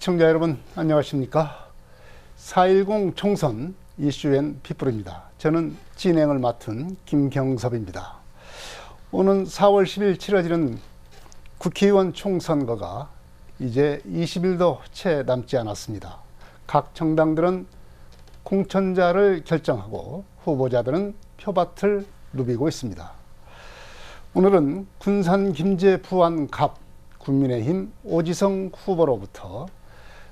시청자 여러분 안녕하십니까? 4.10 총선 이슈앤 피플입니다. 저는 진행을 맡은 김경섭입니다. 오는 4월 10일 치러지는 국회의원 총선거가 이제 20일도 채 남지 않았습니다. 각 정당들은 공천자를 결정하고 후보자들은 표밭을 누비고 있습니다. 오늘은 군산 김제 부안 갑 국민의힘 오지성 후보로부터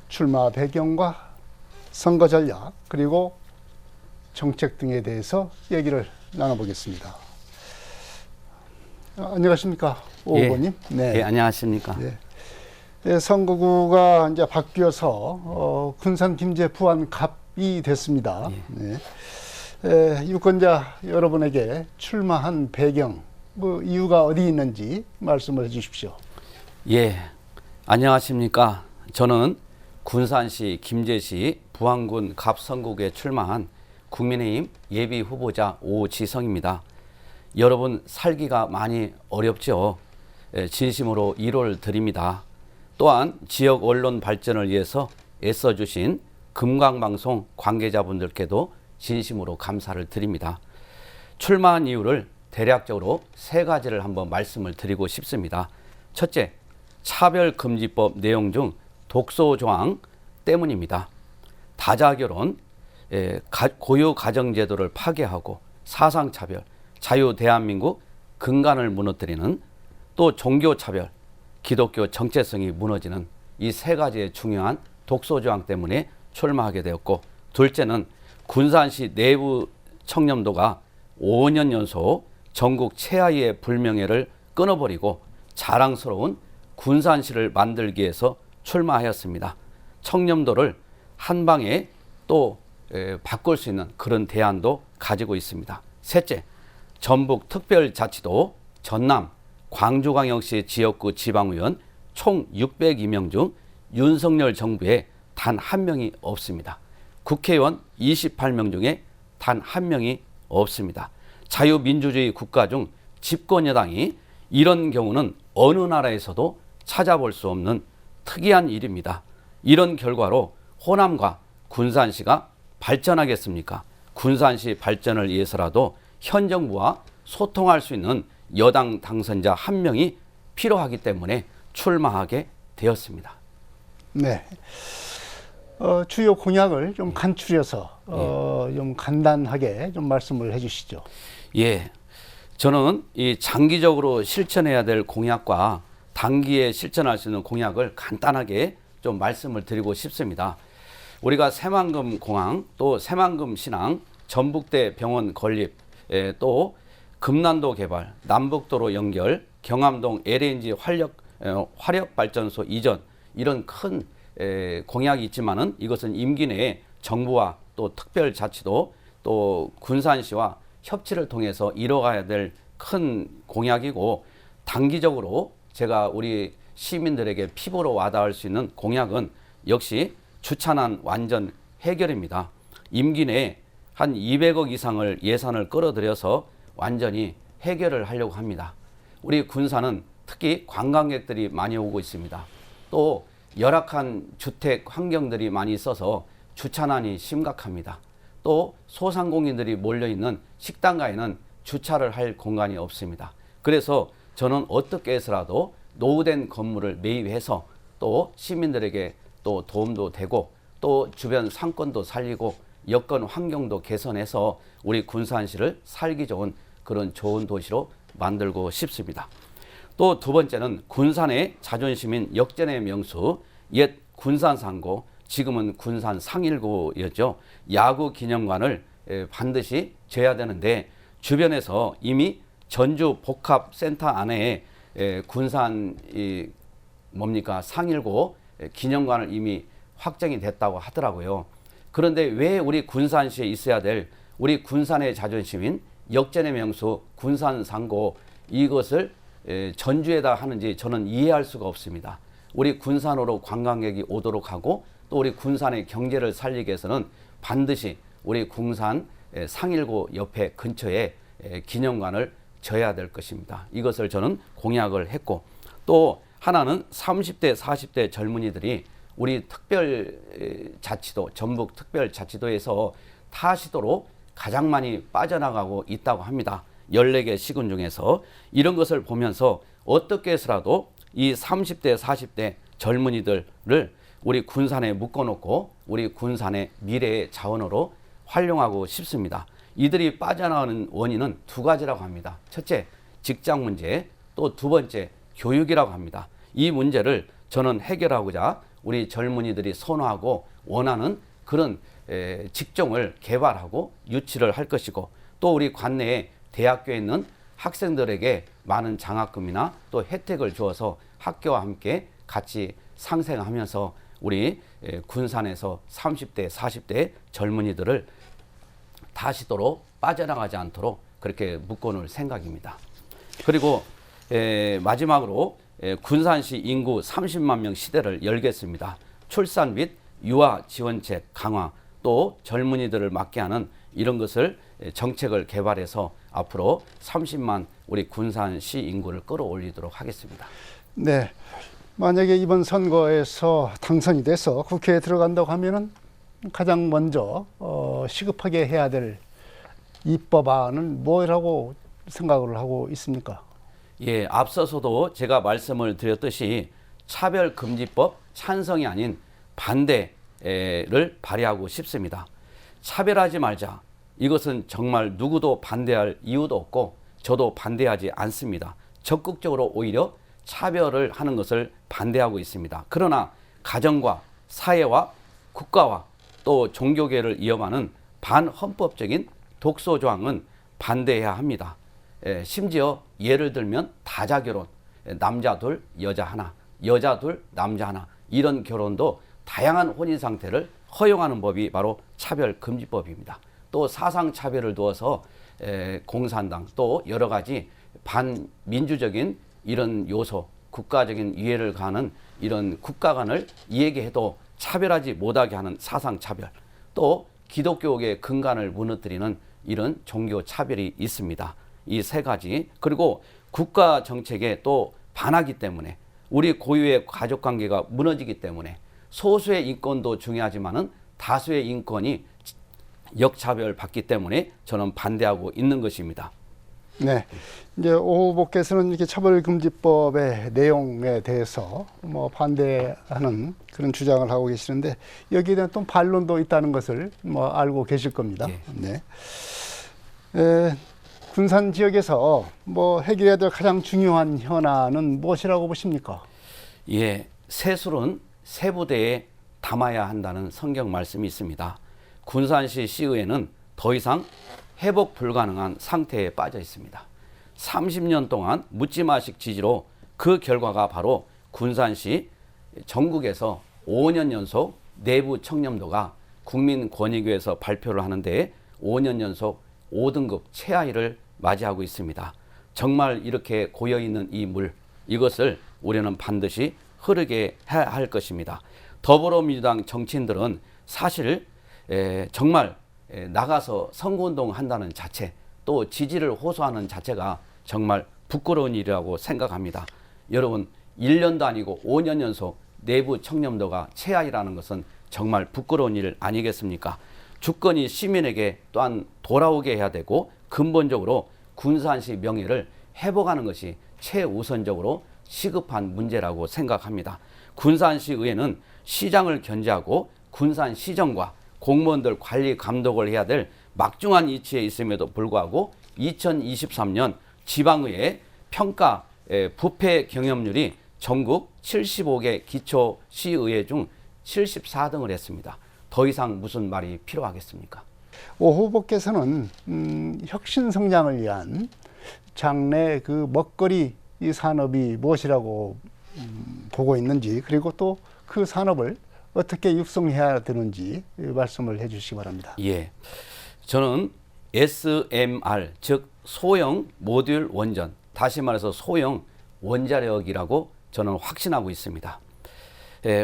출마 배경과 선거 전략 그리고 정책 등에 대해서 얘기를 나눠보겠습니다. 안녕하십니까, 오 후보님? 네, 안녕하십니까. 선거구가 이제 바뀌어서 군산 김제 부안 갑이 됐습니다. 유권자 여러분에게 출마한 배경, 이유가 어디 있는지 말씀을 해주십시오. 안녕하십니까. 저는 군산시 김제시 부안군 갑 선거구에 출마한 국민의힘 예비 후보자 오지성입니다. 여러분 살기가 많이 어렵죠. 진심으로 위로를 드립니다. 또한 지역 언론 발전을 위해서 애써주신 금강방송 관계자분들께도 진심으로 감사를 드립니다. 출마한 이유를 대략적으로 세 가지를 한번 말씀을 드리고 싶습니다. 첫째, 차별금지법 내용 중 독소조항 때문입니다. 다자결혼, 고유가정제도를 파괴하고 사상차별, 자유대한민국 근간을 무너뜨리는, 또 종교차별, 기독교 정체성이 무너지는 이 세 가지의 중요한 독소조항 때문에 출마하게 되었고, 둘째는 군산시 내부 청렴도가 5년 연속 전국 최하위의 불명예를 끊어버리고 자랑스러운 군산시를 만들기 위해서 출마하였습니다. 청렴도를 한 방에 또 바꿀 수 있는 그런 대안도 가지고 있습니다. 셋째, 전북특별자치도 전남 광주광역시 지역구 지방의원 총 602명 중 윤석열 정부에 단 한 명이 없습니다. 국회의원 28명 중에 단 한 명이 없습니다. 자유민주주의 국가 중 집권여당이 이런 경우는 어느 나라에서도 찾아볼 수 없는 특이한 일입니다. 이런 결과로 호남과 군산시가 발전하겠습니까? 군산시 발전을 위해서라도 현 정부와 소통할 수 있는 여당 당선자 한 명이 필요하기 때문에 출마하게 되었습니다. 네. 주요 공약을 좀 간추려서 좀 간단하게 좀 말씀을 해주시죠. 저는 이 장기적으로 실천해야 될 공약과 단기에 실천할 수 있는 공약을 간단하게 좀 말씀을 드리고 싶습니다. 우리가 새만금 공항, 또 새만금 신항, 전북대 병원 건립, 또 금난도 개발, 남북도로 연결, 경암동 LNG 화력발전소 이전, 이런 큰 공약이 있지만은 이것은 임기 내에 정부와 또 특별자치도 또 군산시와 협치를 통해서 이뤄가야 될 큰 공약이고, 단기적으로 제가 우리 시민들에게 피부로 와닿을 수 있는 공약은 역시 주차난 완전 해결입니다. 임기 내에 한 200억 이상을 예산을 끌어들여서 완전히 해결을 하려고 합니다. 우리 군산은 특히 관광객들이 많이 오고 있습니다. 또 열악한 주택 환경들이 많이 있어서 주차난이 심각합니다. 또 소상공인들이 몰려있는 식당가에는 주차를 할 공간이 없습니다. 그래서 저는 어떻게 해서라도 노후된 건물을 매입해서 또 시민들에게 또 도움도 되고 또 주변 상권도 살리고 여건 환경도 개선해서 우리 군산시를 살기 좋은 그런 좋은 도시로 만들고 싶습니다. 또 두 번째는 군산의 자존심인 역전의 명수, 옛 군산상고, 지금은 군산 상일고였죠. 야구 기념관을 반드시 져야 되는데, 주변에서 이미 전주 복합센터 안에 군산 상일고 기념관을 이미 확정이 됐다고 하더라고요. 그런데 왜 우리 군산시에 있어야 될 우리 군산의 자존심인 역전의 명수 군산상고, 이것을 전주에다 하는지 저는 이해할 수가 없습니다. 우리 군산으로 관광객이 오도록 하고 또 우리 군산의 경제를 살리기 위해서는 반드시 우리 군산 상일고 옆에 근처에 기념관을 져야 될 것입니다. 이것을 저는 공약을 했고, 또 하나는 30대 40대 젊은이들이 우리 특별자치도, 전북 특별자치도에서 타시도로 가장 많이 빠져나가고 있다고 합니다. 14개 시군 중에서. 이런 것을 보면서 어떻게 해서라도 이 30대, 40대 젊은이들을 우리 군산에 묶어놓고 우리 군산의 미래의 자원으로 활용하고 싶습니다. 이들이 빠져나가는 원인은 두 가지라고 합니다. 첫째, 직장 문제, 또 두 번째, 교육이라고 합니다. 이 문제를 저는 해결하고자 우리 젊은이들이 선호하고 원하는 그런 직종을 개발하고 유치를 할 것이고, 또 우리 관내에 대학교에 있는 학생들에게 많은 장학금이나 또 혜택을 주어서 학교와 함께 같이 상생하면서 우리 군산에서 30대, 40대 젊은이들을 다시도록 빠져나가지 않도록 그렇게 묶어놓을 생각입니다. 그리고 마지막으로 군산시 인구 30만 명 시대를 열겠습니다. 출산 및 유아 지원책 강화, 또 젊은이들을 맞게 하는 이런 것을 정책을 개발해서 앞으로 30만 우리 군산시 인구를 끌어올리도록 하겠습니다. 네. 만약에 이번 선거에서 당선이 돼서 국회에 들어간다고 하면은 가장 먼저 시급하게 해야 될 입법안은 뭐라고 생각을 하고 있습니까? 예, 앞서서도 제가 말씀을 드렸듯이 차별금지법 찬성이 아닌 반대를 발의하고 싶습니다. 차별하지 말자. 이것은 정말 누구도 반대할 이유도 없고 저도 반대하지 않습니다. 적극적으로 오히려 차별을 하는 것을 반대하고 있습니다. 그러나 가정과 사회와 국가와 또 종교계를 위협하는 반헌법적인 독소조항은 반대해야 합니다. 심지어 예를 들면 다자결혼, 남자 둘, 여자 하나, 여자 둘, 남자 하나, 이런 결혼도 다양한 혼인 상태를 허용하는 법이 바로 차별금지법입니다. 또 사상차별을 두어서 공산당 또 여러 가지 반민주적인 이런 요소, 국가적인 이해를 가하는 이런 국가관을 이야기해도 차별하지 못하게 하는 사상차별, 또 기독교의 근간을 무너뜨리는 이런 종교차별이 있습니다. 이 세 가지. 그리고 국가 정책에 또 반하기 때문에 우리 고유의 가족관계가 무너지기 때문에 소수의 인권도 중요하지만은 다수의 인권이 역차별 받기 때문에 저는 반대하고 있는 것입니다. 네. 이제 오 후보께서는 이렇게 차별금지법의 내용에 대해서 뭐 반대하는 그런 주장을 하고 계시는데 여기에 대한 또 반론도 있다는 것을 뭐 알고 계실 겁니다. 네. 네. 군산 지역에서 뭐 해결해야 될 가장 중요한 현안은 무엇이라고 보십니까? 예, 새술은 새부대에 담아야 한다는 성경 말씀이 있습니다. 군산시 시의회는 더 이상 회복 불가능한 상태에 빠져 있습니다. 30년 동안 묻지마식 지지로 그 결과가 바로 군산시 전국에서 5년 연속 내부 청렴도가 국민권익위에서 발표를 하는데 5년 연속 5등급 최하위를 맞이하고 있습니다. 정말 이렇게 고여있는 이 물, 이것을 우리는 반드시 흐르게 해야 할 것입니다. 더불어민주당 정치인들은 사실 정말 나가서 선거운동 한다는 자체, 또 지지를 호소하는 자체가 정말 부끄러운 일이라고 생각합니다. 여러분, 1년도 아니고 5년 연속 내부 청렴도가 최하위라는 것은 정말 부끄러운 일 아니겠습니까? 주권이 시민에게 또한 돌아오게 해야 되고 근본적으로 군산시 명예를 회복하는 것이 최우선적으로 시급한 문제라고 생각합니다. 군산시 의회는 시장을 견제하고 군산시정과 공무원들 관리 감독을 해야 될 막중한 위치에 있음에도 불구하고 2023년 지방의회 평가 부패 경험률이 전국 75개 기초시의회 중 74등을 했습니다. 더 이상 무슨 말이 필요하겠습니까? 오 후보께서는 혁신 성장을 위한 장래 그 먹거리 이 산업이 무엇이라고 보고 있는지, 그리고 또 그 산업을 어떻게 육성해야 되는지 말씀을 해주시기 바랍니다. 예, 저는 SMR, 즉 소형 모듈 원전, 다시 말해서 소형 원자력이라고 저는 확신하고 있습니다.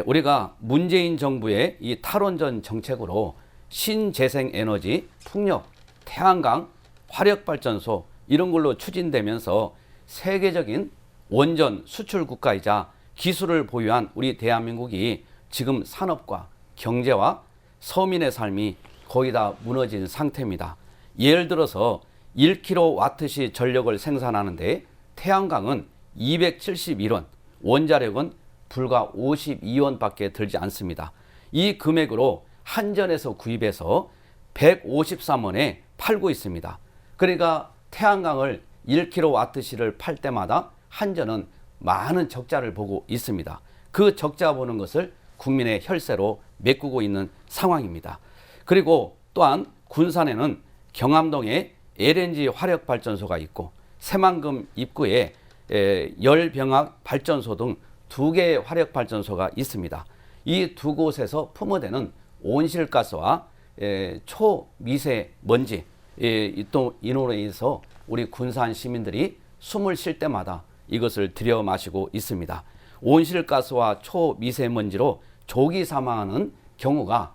우리가 문재인 정부의 이 탈원전 정책으로 신재생 에너지, 풍력, 태양광, 화력발전소 이런 걸로 추진되면서 세계적인 원전 수출 국가이자 기술을 보유한 우리 대한민국이 지금 산업과 경제와 서민의 삶이 거의 다 무너진 상태입니다. 예를 들어서 1kWh 전력을 생산하는데 태양광은 271원, 원자력은 불과 52원밖에 들지 않습니다. 이 금액으로 한전에서 구입해서 153원에 팔고 있습니다. 그러니까 태양광을 1kWh를 팔 때마다 한전은 많은 적자를 보고 있습니다. 그 적자 보는 것을 국민의 혈세로 메꾸고 있는 상황입니다. 그리고 또한 군산에는 경암동에 LNG 화력발전소가 있고 새만금 입구에 열병합 발전소 등 2개의 화력발전소가 있습니다. 이 두 곳에서 품어대는 온실가스와 초미세먼지 또 이로 인해서 우리 군산 시민들이 숨을 쉴 때마다 이것을 들여 마시고 있습니다. 온실가스와 초미세먼지로 조기 사망하는 경우가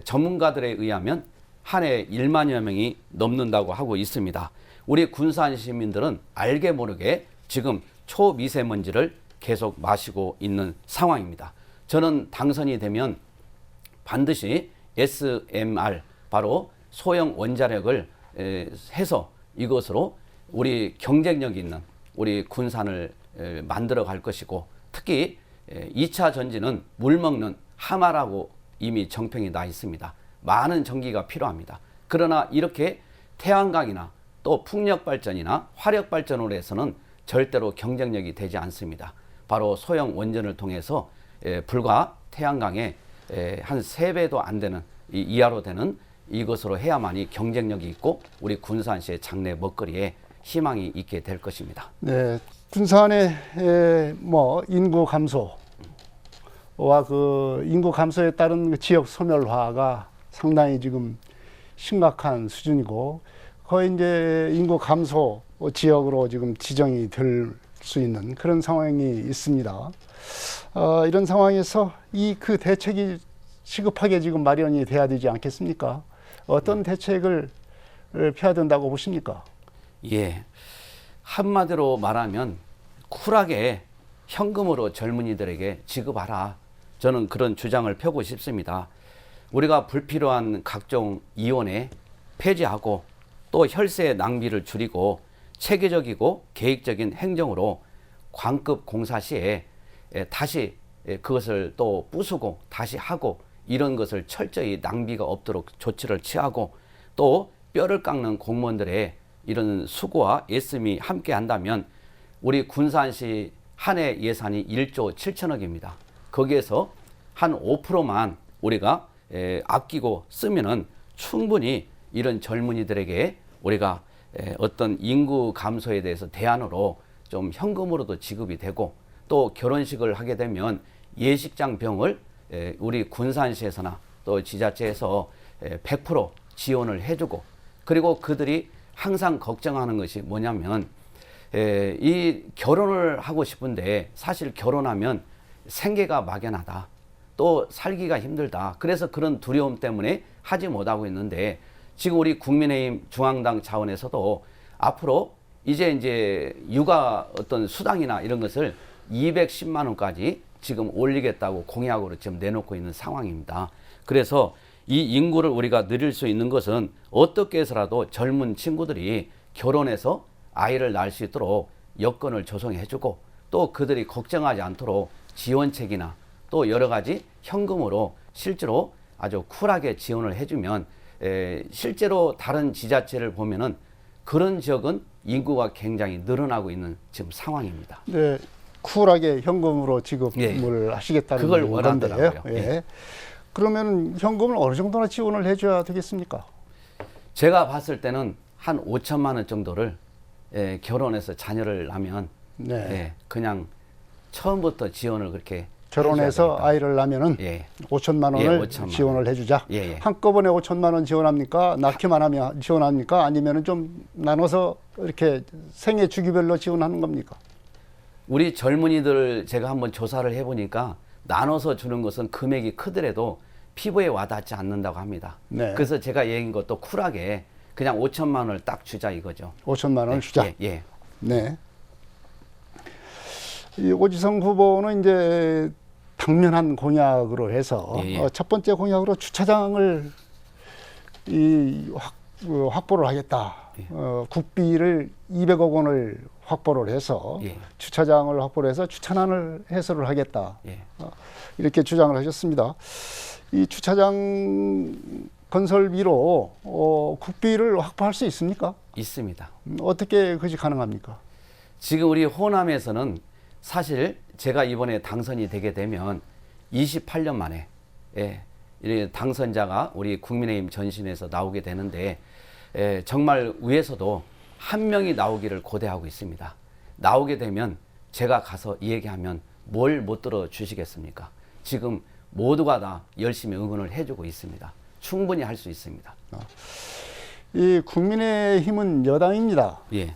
전문가들에 의하면 한 해 1만여 명이 넘는다고 하고 있습니다. 우리 군산 시민들은 알게 모르게 지금 초미세먼지를 계속 마시고 있는 상황입니다. 저는 당선이 되면 반드시 SMR 바로 소형 원자력을 해서 이것으로 우리 경쟁력 있는 우리 군산을 만들어 갈 것이고 특히 2차 전지는 물 먹는 하마라고 이미 정평이 나 있습니다. 많은 전기가 필요합니다. 그러나 이렇게 태양광이나 또 풍력발전이나 화력발전으로 해서는 절대로 경쟁력이 되지 않습니다. 바로 소형 원전을 통해서 불과 태양광의 한 3배도 안 되는 이하로 되는 이것으로 해야만이 경쟁력이 있고 우리 군산시의 장래 먹거리에 희망이 있게 될 것입니다. 네, 군산의 인구 감소와 그 인구 감소에 따른 그 지역 소멸화가 상당히 지금 심각한 수준이고 거의 이제 인구 감소 지역으로 지금 지정이 될 수 있는 그런 상황이 있습니다. 이런 상황에서 그 대책이 시급하게 지금 마련이 돼야 되지 않겠습니까? 어떤 대책을 펴야 된다고 보십니까? 예, 한마디로 말하면 쿨하게 현금으로 젊은이들에게 지급하라. 저는 그런 주장을 펴고 싶습니다. 우리가 불필요한 각종 이원에 폐지하고 또 혈세 낭비를 줄이고 체계적이고 계획적인 행정으로 광급 공사 시에 다시 그것을 또 부수고 다시 하고 이런 것을 철저히 낭비가 없도록 조치를 취하고 또 뼈를 깎는 공무원들의 이런 수고와 애씀이 함께 한다면 우리 군산시 한 해 예산이 1조 7천억입니다. 거기에서 한 5%만 우리가 아끼고 쓰면은 충분히 이런 젊은이들에게 우리가 어떤 인구 감소에 대해서 대안으로 좀 현금으로도 지급이 되고 또 결혼식을 하게 되면 예식장 병을 우리 군산시에서나 또 지자체에서 100% 지원을 해주고 그리고 그들이 항상 걱정하는 것이 뭐냐면 이 결혼을 하고 싶은데 사실 결혼하면 생계가 막연하다. 또 살기가 힘들다. 그래서 그런 두려움 때문에 하지 못하고 있는데 지금 우리 국민의힘 중앙당 차원에서도 앞으로 이제 육아 어떤 수당이나 이런 것을 210만 원까지 지금 올리겠다고 공약으로 지금 내놓고 있는 상황입니다. 그래서 이 인구를 우리가 늘릴 수 있는 것은 어떻게 해서라도 젊은 친구들이 결혼해서 아이를 낳을 수 있도록 여건을 조성해주고 또 그들이 걱정하지 않도록 지원책이나 또 여러 가지 현금으로 실제로 아주 쿨하게 지원을 해주면 실제로 다른 지자체를 보면은 그런 지역은 인구가 굉장히 늘어나고 있는 지금 상황입니다. 네, 쿨하게 현금으로 지급을 하시겠다는 그걸 건데요. 원한다고요. 예. 그러면 현금을 어느 정도나 지원을 해줘야 되겠습니까? 제가 봤을 때는 한 5천만 원 정도를 결혼해서 자녀를 낳으면 그냥 처음부터 지원을 그렇게 결혼해서 아이를 낳으면은 5천만 원을 5천만 지원을 해주자. 한꺼번에 5천만 원 지원합니까? 낳기만 하면 지원합니까? 아니면은 좀 나눠서 이렇게 생애 주기별로 지원하는 겁니까? 우리 젊은이들 제가 한번 조사를 해보니까 나눠서 주는 것은 금액이 크더라도 피부에 와닿지 않는다고 합니다. 그래서 제가 얘기한 것도 쿨하게 그냥 5천만 원을 딱 주자 이거죠. 5천만 원을 주자. 네. 이 오지성 후보는 이제 당면한 공약으로 해서 예, 예. 첫 번째 공약으로 주차장을 확보를 하겠다. 예. 국비를 200억 원을 확보를 해서 예. 주차장을 확보를 해서 주차난을 해소를 하겠다. 예. 이렇게 주장을 하셨습니다. 이 주차장 건설비로 국비를 확보할 수 있습니까? 있습니다. 어떻게 그것이 가능합니까? 지금 우리 호남에서는 사실 제가 이번에 당선이 되게 되면 28년 만에 이 당선자가 우리 국민의힘 전신에서 나오게 되는데 정말 위에서도 한 명이 나오기를 고대하고 있습니다. 나오게 되면 제가 가서 이 얘기하면 뭘 못 들어주시겠습니까? 지금 모두가 다 열심히 응원을 해주고 있습니다. 충분히 할 수 있습니다. 이 국민의힘은 여당입니다. 예.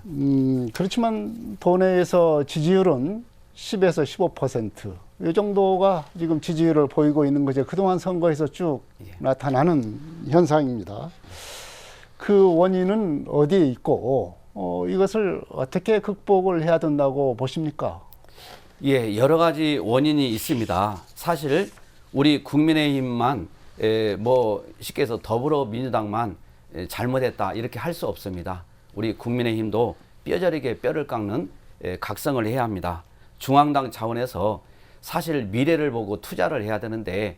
그렇지만 도내에서 지지율은 10에서 15%. 이 정도가 지금 지지율을 보이고 있는 거죠. 그동안 선거에서 쭉 예. 나타나는 현상입니다. 그 원인은 어디에 있고 이것을 어떻게 극복을 해야 된다고 보십니까? 예, 여러 가지 원인이 있습니다. 사실 우리 국민의힘만 뭐 쉽게 해서 더불어민주당만 잘못했다 이렇게 할 수 없습니다. 우리 국민의힘도 뼈저리게 뼈를 깎는 각성을 해야 합니다. 중앙당 차원에서 사실 미래를 보고 투자를 해야 되는데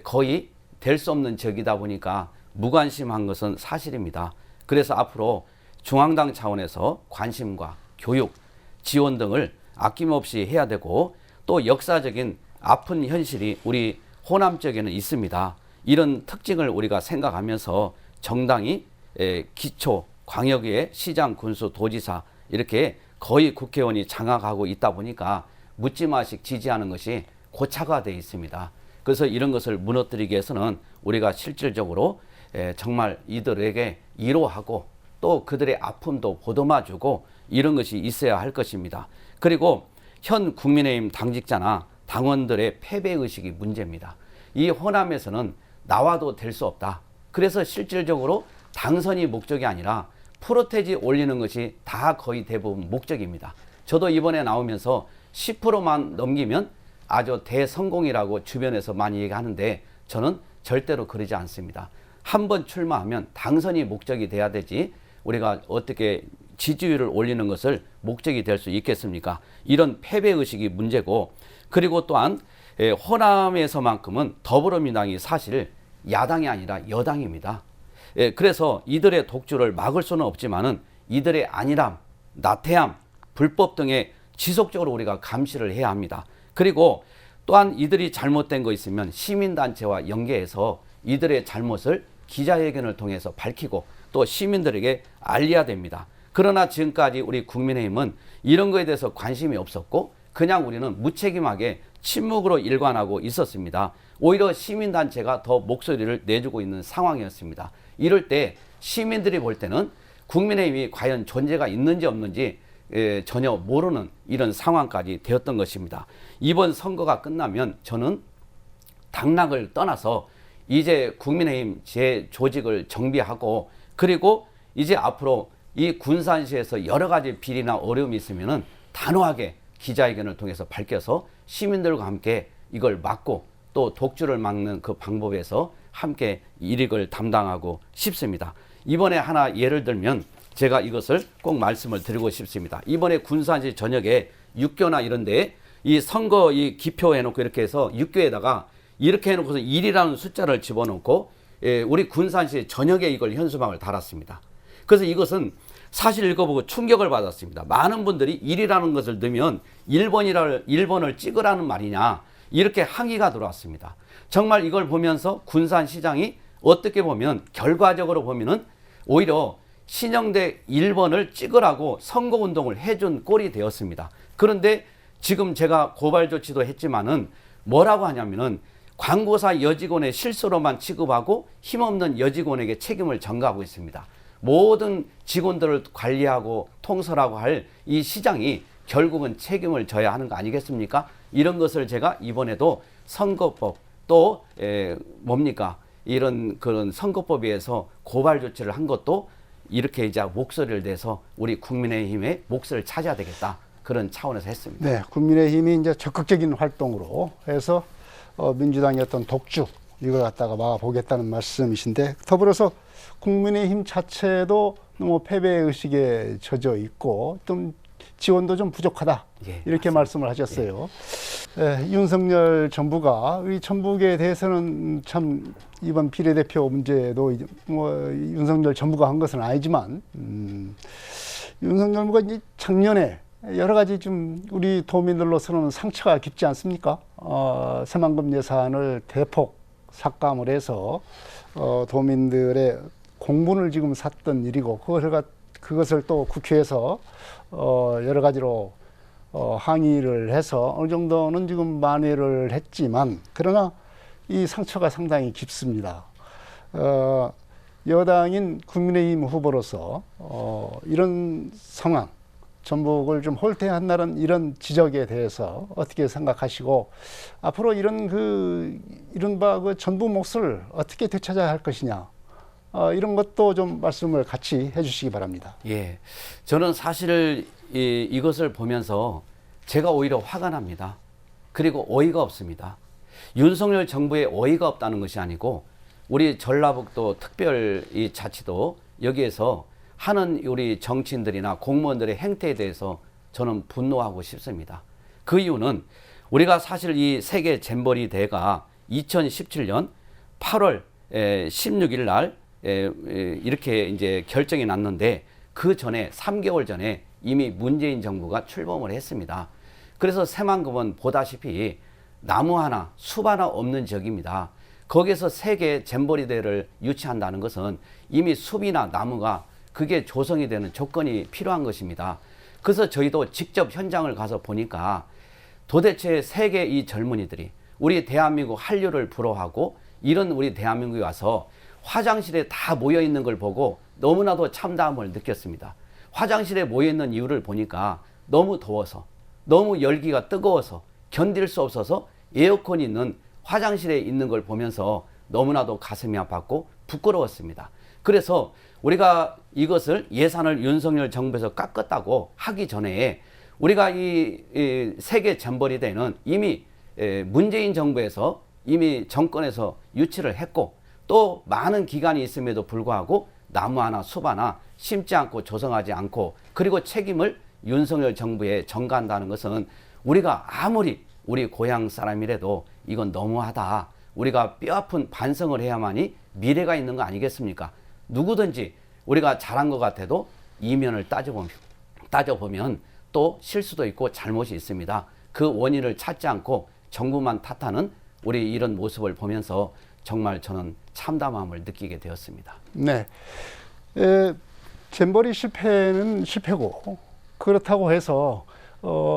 거의 될 수 없는 적이다 보니까 무관심한 것은 사실입니다. 그래서 앞으로 중앙당 차원에서 관심과 교육, 지원 등을 아낌없이 해야 되고 또 역사적인 아픈 현실이 우리 호남 쪽에는 있습니다. 이런 특징을 우리가 생각하면서 정당이 기초, 광역의 시장, 군수, 도지사 이렇게 거의 국회의원이 장악하고 있다 보니까 묻지마식 지지하는 것이 고착화되어 있습니다. 그래서 이런 것을 무너뜨리기 위해서는 우리가 실질적으로 정말 이들에게 위로하고 또 그들의 아픔도 보듬어주고 이런 것이 있어야 할 것입니다. 그리고 현 국민의힘 당직자나 당원들의 패배의식이 문제입니다. 이 호남에서는 나와도 될 수 없다. 그래서 실질적으로 당선이 목적이 아니라 프로테지 올리는 것이 다 거의 대부분 목적입니다. 저도 이번에 나오면서 10%만 넘기면 아주 대성공이라고 주변에서 많이 얘기하는데 저는 절대로 그러지 않습니다. 한 번 출마하면 당선이 목적이 돼야 되지 우리가 어떻게 지지율을 올리는 것을 목적이 될 수 있겠습니까? 이런 패배의식이 문제고 그리고 또한 호남에서만큼은 더불어민주당이 사실 야당이 아니라 여당입니다. 그래서 이들의 독주를 막을 수는 없지만은 이들의 안일함, 나태함, 불법 등에 지속적으로 우리가 감시를 해야 합니다. 그리고 또한 이들이 잘못된 거 있으면 시민단체와 연계해서 이들의 잘못을 기자회견을 통해서 밝히고 또 시민들에게 알려야 됩니다. 그러나 지금까지 우리 국민의힘은 이런 거에 대해서 관심이 없었고 그냥 우리는 무책임하게 침묵으로 일관하고 있었습니다. 오히려 시민단체가 더 목소리를 내주고 있는 상황이었습니다. 이럴 때 시민들이 볼 때는 국민의힘이 과연 존재가 있는지 없는지 전혀 모르는 이런 상황까지 되었던 것입니다. 이번 선거가 끝나면 저는 당락을 떠나서 이제 국민의힘 재조직을 정비하고 그리고 이제 앞으로 이 군산시에서 여러 가지 비리나 어려움이 있으면은 단호하게 기자회견을 통해서 밝혀서 시민들과 함께 이걸 막고 또 독주를 막는 그 방법에서 함께 일익을 담당하고 싶습니다. 이번에 하나 예를 들면 제가 이것을 꼭 말씀을 드리고 싶습니다. 이번에 군산시 전역에 육교나 이런데 이 선거 이 기표 해놓고 이렇게 해서 육교에다가 이렇게 해놓고서 1이라는 숫자를 집어넣고 우리 군산시 전역에 이걸 현수막을 달았습니다. 그래서 이것은 사실 읽어보고 충격을 받았습니다. 많은 분들이 1이라는 것을 넣으면 1번을 찍으라는 말이냐 이렇게 항의가 들어왔습니다. 정말 이걸 보면서 군산시장이 어떻게 보면 결과적으로 보면은 오히려 신영대 1번을 찍으라고 선거운동을 해준 꼴이 되었습니다. 그런데 지금 제가 고발 조치도 했지만은 뭐라고 하냐면은 광고사 여직원의 실수로만 취급하고 힘없는 여직원에게 책임을 전가하고 있습니다. 모든 직원들을 관리하고 통솔하고 할 이 시장이 결국은 책임을 져야 하는 거 아니겠습니까? 이런 것을 제가 이번에도 선거법 또 뭡니까? 이런 그런 선거법에 의해서 고발 조치를 한 것도 이렇게 이제 목소리를 내서 우리 국민의힘의 몫을 찾아야 되겠다. 그런 차원에서 했습니다. 네, 국민의힘이 이제 적극적인 활동으로 해서 민주당의 어떤 독주 이걸 갖다가 막아보겠다는 말씀이신데 더불어서 국민의힘 자체도 너무 패배 의식에 젖어 있고 좀 지원도 좀 부족하다 예, 이렇게 맞습니다. 말씀을 하셨어요. 윤석열 정부가 우리 전북에 대해서는 참 이번 비례대표 문제도 뭐 윤석열 정부가 한 것은 아니지만 윤석열 정부가 이제 작년에 여러 가지 좀 우리 도민들로서는 상처가 깊지 않습니까? 새만금 예산을 대폭 삭감을 해서 도민들의 공분을 지금 샀던 일이고 그것을 또 국회에서 여러 가지로 항의를 해서 어느 정도는 지금 만회를 했지만 그러나 이 상처가 상당히 깊습니다. 여당인 국민의힘 후보로서 이런 상황, 전북을 좀 홀대한다는 이런 지적에 대해서 어떻게 생각하시고 앞으로 이른바 그 전북 몫을 어떻게 되찾아야 할 것이냐 이런 것도 좀 말씀을 같이 해주시기 바랍니다. 예, 저는 사실 이것을 보면서 제가 오히려 화가 납니다. 그리고 어이가 없습니다. 윤석열 정부의 어이가 없다는 것이 아니고 우리 전라북도 특별 이 자치도 여기에서 하는 우리 정치인들이나 공무원들의 행태에 대해서 저는 분노하고 싶습니다. 그 이유는 우리가 사실 이 세계 잼버리 대회가 2017년 8월 16일 날 이렇게 이제 결정이 났는데 그 전에 3개월 전에 이미 문재인 정부가 출범을 했습니다. 그래서 새만금은 보다시피 나무 하나, 숲 하나 없는 지역입니다. 거기에서 세계 잼버리 대회를 유치한다는 것은 이미 숲이나 나무가 그게 조성이 되는 조건이 필요한 것입니다. 그래서 저희도 직접 현장을 가서 보니까 도대체 세계 이 젊은이들이 우리 대한민국 한류를 부러워하고 이런 우리 대한민국에 와서 화장실에 다 모여 있는 걸 보고 너무나도 참담함을 느꼈습니다. 화장실에 모여 있는 이유를 보니까 너무 더워서 너무 열기가 뜨거워서 견딜 수 없어서 에어컨이 있는 화장실에 있는 걸 보면서 너무나도 가슴이 아팠고 부끄러웠습니다. 그래서 우리가 이것을 예산을 윤석열 정부에서 깎았다고 하기 전에 우리가 이 세계 잼버리 대회는 이미 문재인 정부에서 이미 정권에서 유치를 했고 또 많은 기간이 있음에도 불구하고 나무 하나 숲 하나 심지 않고 조성하지 않고 그리고 책임을 윤석열 정부에 전가한다는 것은 우리가 아무리 우리 고향 사람이라도 이건 너무하다. 우리가 뼈아픈 반성을 해야만이 미래가 있는 거 아니겠습니까? 누구든지 우리가 잘한 것 같아도 이면을 따져보면 또 실수도 있고 잘못이 있습니다. 그 원인을 찾지 않고 정부만 탓하는 우리 이런 모습을 보면서 정말 저는 참담함을 느끼게 되었습니다. 네. 잼버리 실패는 실패고 그렇다고 해서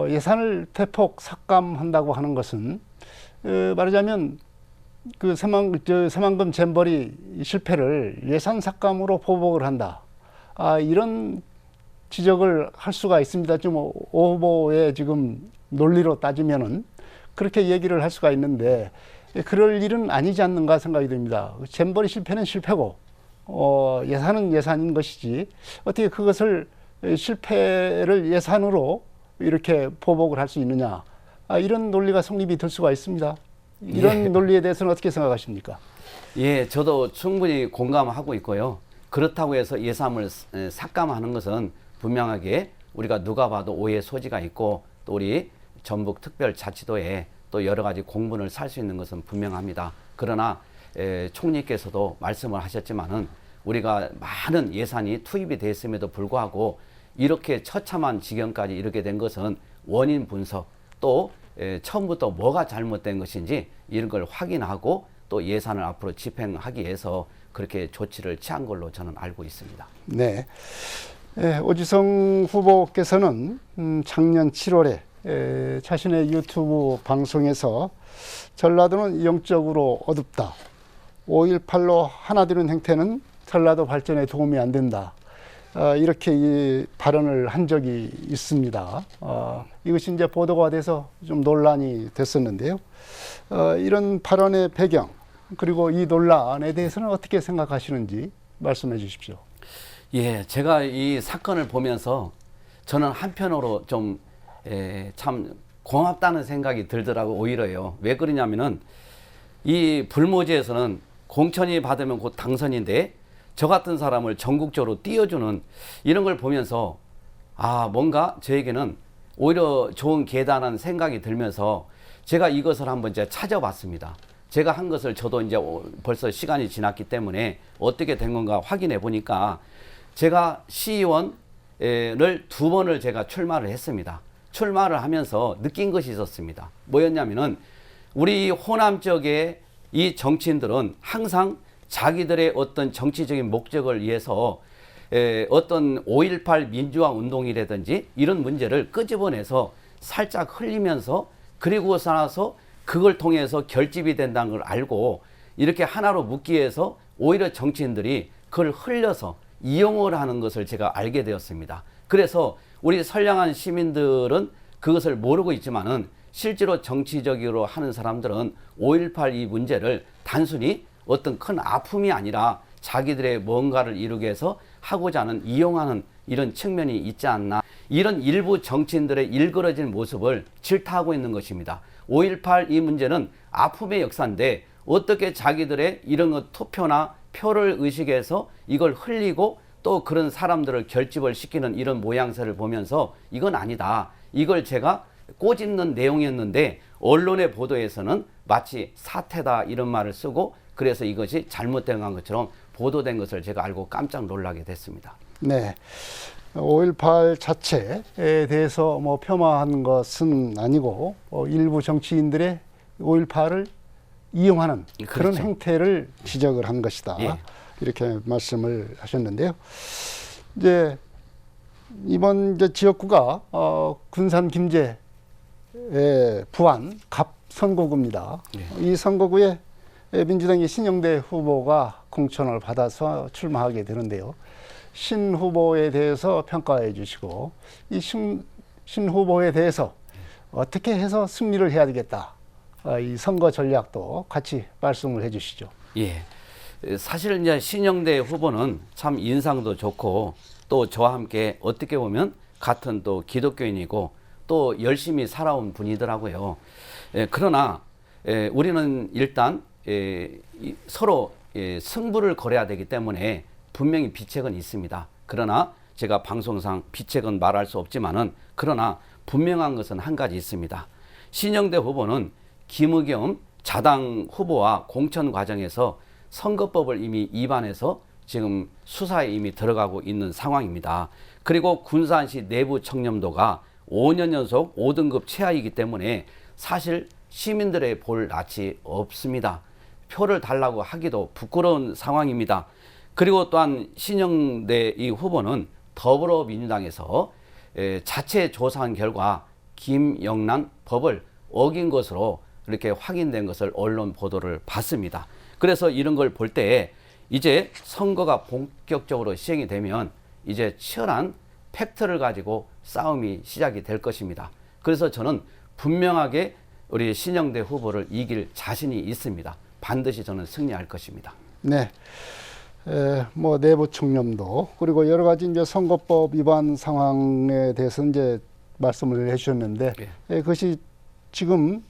예산을 대폭 삭감한다고 하는 것은 말하자면 그 새만금 잼버리 실패를 예산 삭감으로 보복을 한다. 이런 지적을 할 수가 있습니다. 좀 오 후보의 지금 논리로 따지면은 그렇게 얘기를 할 수가 있는데 그럴 일은 아니지 않는가 생각이 듭니다. 잼버리 실패는 실패고 예산은 예산인 것이지 어떻게 그것을 실패를 예산으로 이렇게 보복을 할 수 있느냐. 이런 논리가 성립이 될 수가 있습니다. 이런 논리에 대해서는 어떻게 생각하십니까? 예, 저도 충분히 공감하고 있고요. 그렇다고 해서 예산을 삭감하는 것은 분명하게 우리가 누가 봐도 오해 소지가 있고 또 우리 전북특별자치도에 또 여러 가지 공분을 살 수 있는 것은 분명합니다. 그러나 총리께서도 말씀을 하셨지만은 우리가 많은 예산이 투입이 됐음에도 불구하고 이렇게 처참한 지경까지 이르게 된 것은 원인 분석 또 처음부터 뭐가 잘못된 것인지 이런 걸 확인하고 또 예산을 앞으로 집행하기 위해서 그렇게 조치를 취한 걸로 저는 알고 있습니다. 네. 오지성 후보께서는 작년 7월에 자신의 유튜브 방송에서 전라도는 영적으로 어둡다. 5.18로 하나 되는 행태는 전라도 발전에 도움이 안 된다. 이렇게 이 발언을 한 적이 있습니다. 이것이 이제 보도가 돼서 좀 논란이 됐었는데요. 이런 발언의 배경 그리고 이 논란에 대해서는 어떻게 생각하시는지 말씀해 주십시오. 예, 제가 이 사건을 보면서 저는 한편으로 좀 참 고맙다는 생각이 들더라고 오히려요. 왜 그러냐면은 이 불모지에서는 공천이 받으면 곧 당선인데 저 같은 사람을 전국적으로 띄워주는 이런 걸 보면서 뭔가 저에게는 오히려 좋은 기회다라는 생각이 들면서 제가 이것을 한번 이제 찾아봤습니다. 제가 한 것을 저도 이제 벌써 시간이 지났기 때문에 어떻게 된 건가 확인해 보니까 제가 시의원을 2번을 제가 출마를 했습니다. 출마를 하면서 느낀 것이 있었습니다. 뭐였냐면은 우리 호남 지역의 이 정치인들은 항상 자기들의 어떤 정치적인 목적을 위해서 어떤 5.18 민주화 운동이라든지 이런 문제를 끄집어내서 살짝 흘리면서 그리고 나서 그걸 통해서 결집이 된다는 걸 알고 이렇게 하나로 묶기 위해서 오히려 정치인들이 그걸 흘려서 이용을 하는 것을 제가 알게 되었습니다. 그래서 우리 선량한 시민들은 그것을 모르고 있지만은 실제로 정치적으로 하는 사람들은 5.18 이 문제를 단순히 어떤 큰 아픔이 아니라 자기들의 뭔가를 이루기 위해서 하고자 하는 이용하는 이런 측면이 있지 않나. 이런 일부 정치인들의 일그러진 모습을 질타하고 있는 것입니다. 5.18 이 문제는 아픔의 역사인데 어떻게 자기들의 이런 것 투표나 표를 의식해서 이걸 흘리고 또 그런 사람들을 결집을 시키는 이런 모양새를 보면서 이건 아니다. 이걸 제가 꼬집는 내용이었는데 언론의 보도에서는 마치 사태다 이런 말을 쓰고 그래서 이것이 잘못된 것처럼 보도된 것을 제가 알고 깜짝 놀라게 됐습니다. 네. 5.18 자체에 대해서 뭐 폄하한 것은 아니고 일부 정치인들의 5.18을 이용하는 그런 그렇죠. 행태를 지적을 한 것이다. 예. 이렇게 말씀을 하셨는데요. 이제 이번 이제 지역구가 군산 김제의 부안 갑 선거구입니다. 예. 이 선거구에 민주당의 신영대 후보가 공천을 받아서 출마하게 되는데요. 신 후보에 대해서 평가해 주시고 이 신 후보에 대해서 어떻게 해서 승리를 해야 되겠다. 이 선거 전략도 같이 말씀을 해 주시죠. 예. 사실 이제 신영대 후보는 참 인상도 좋고 또 저와 함께 어떻게 보면 같은 또 기독교인이고 또 열심히 살아온 분이더라고요. 그러나 우리는 일단 서로 승부를 걸어야 되기 때문에 분명히 비책은 있습니다. 그러나 제가 방송상 비책은 말할 수 없지만은 그러나 분명한 것은 한 가지 있습니다. 신영대 후보는 김의겸 자당 후보와 공천 과정에서 선거법을 이미 위반해서 지금 수사에 이미 들어가고 있는 상황입니다. 그리고 군산시 내부 청렴도가 5년 연속 5등급 최하이기 때문에 사실 시민들의 볼 낯이 없습니다. 표를 달라고 하기도 부끄러운 상황입니다. 그리고 또한 신영대 이 후보는 더불어민주당에서 자체 조사한 결과 김영란 법을 어긴 것으로 이렇게 확인된 것을 언론 보도를 봤습니다. 그래서 이런 걸 볼 때 이제 선거가 본격적으로 시행이 되면 이제 치열한 팩트를 가지고 싸움이 시작이 될 것입니다. 그래서 저는 분명하게 우리 신영대 후보를 이길 자신이 있습니다. 반드시 저는 승리할 것입니다. 네. 뭐 내부 청렴도 그리고 여러 가지 이제 선거법 위반 상황에 대해서 이제 말씀을 해주셨는데 그것이 지금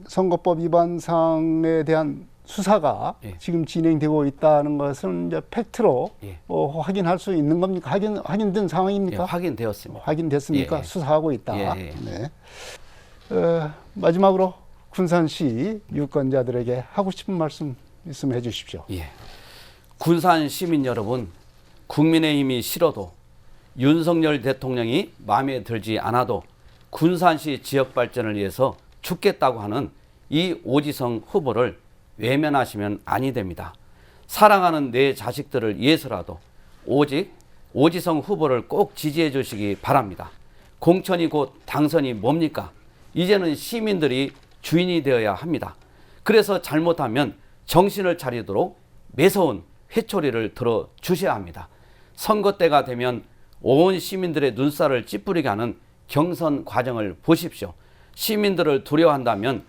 선거법 위반 사항에 대한 수사가 지금 진행되고 있다는 것은 이제 팩트로 확인할 수 있는 겁니까? 확인된 상황입니까? 확인되었습니다. 확인됐습니까? 수사하고 있다. 네. 마지막으로 군산시 유권자들에게 하고 싶은 말씀 있으면 해주십시오. 군산 시민 여러분, 국민의힘이 싫어도 윤석열 대통령이 마음에 들지 않아도 군산시 지역 발전을 위해서 죽겠다고 하는 이 오지성 후보를 외면하시면 아니 됩니다. 사랑하는 내 자식들을 위해서라도 오직 오지성 후보를 꼭 지지해 주시기 바랍니다. 공천이 곧 당선이 뭡니까? 이제는 시민들이 주인이 되어야 합니다. 그래서 잘못하면 정신을 차리도록 매서운 회초리를 들어 주셔야 합니다. 선거 때가 되면 온 시민들의 눈살을 찌푸리게 하는 경선 과정을 보십시오. 시민들을 두려워한다면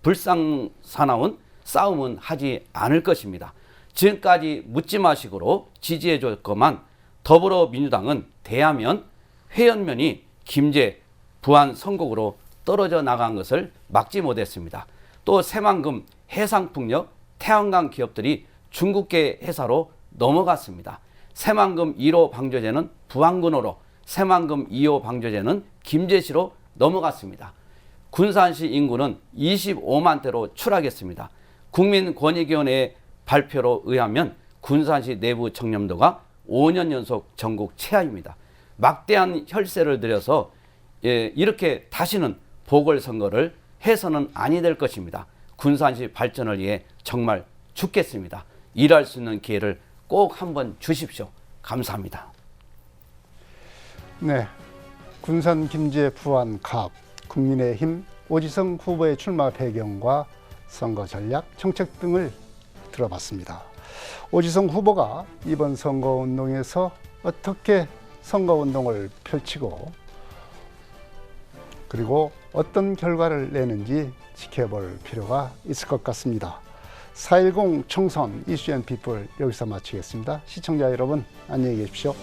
불상사나운 싸움은 하지 않을 것입니다. 지금까지 묻지마식으로 지지해 줬건만 더불어민주당은 대하면 회연면이 김제 부안 선곡으로 떨어져 나간 것을 막지 못했습니다. 또 새만금, 해상풍력, 태양광 기업들이 중국계 회사로 넘어갔습니다. 새만금 1호 방조제는 부안군으로, 새만금 2호 방조제는 김제시로 넘어갔습니다. 군산시 인구는 25만 대로 추락했습니다. 국민권익위원회의 발표로 의하면 군산시 내부 청렴도가 5년 연속 전국 최하입니다. 막대한 혈세를 들여서 이렇게 다시는 보궐선거를 해서는 아니 될 것입니다. 군산시 발전을 위해 정말 죽겠습니다. 일할 수 있는 기회를 꼭 한번 주십시오. 감사합니다. 네, 군산 김제 부안 갑 국민의힘 오지성 후보의 출마 배경과 선거 전략, 정책 등을 들어봤습니다. 오지성 후보가 이번 선거운동에서 어떻게 선거운동을 펼치고 그리고 어떤 결과를 내는지 지켜볼 필요가 있을 것 같습니다. 4.10 총선 이슈 앤 피플 여기서 마치겠습니다. 시청자 여러분 안녕히 계십시오.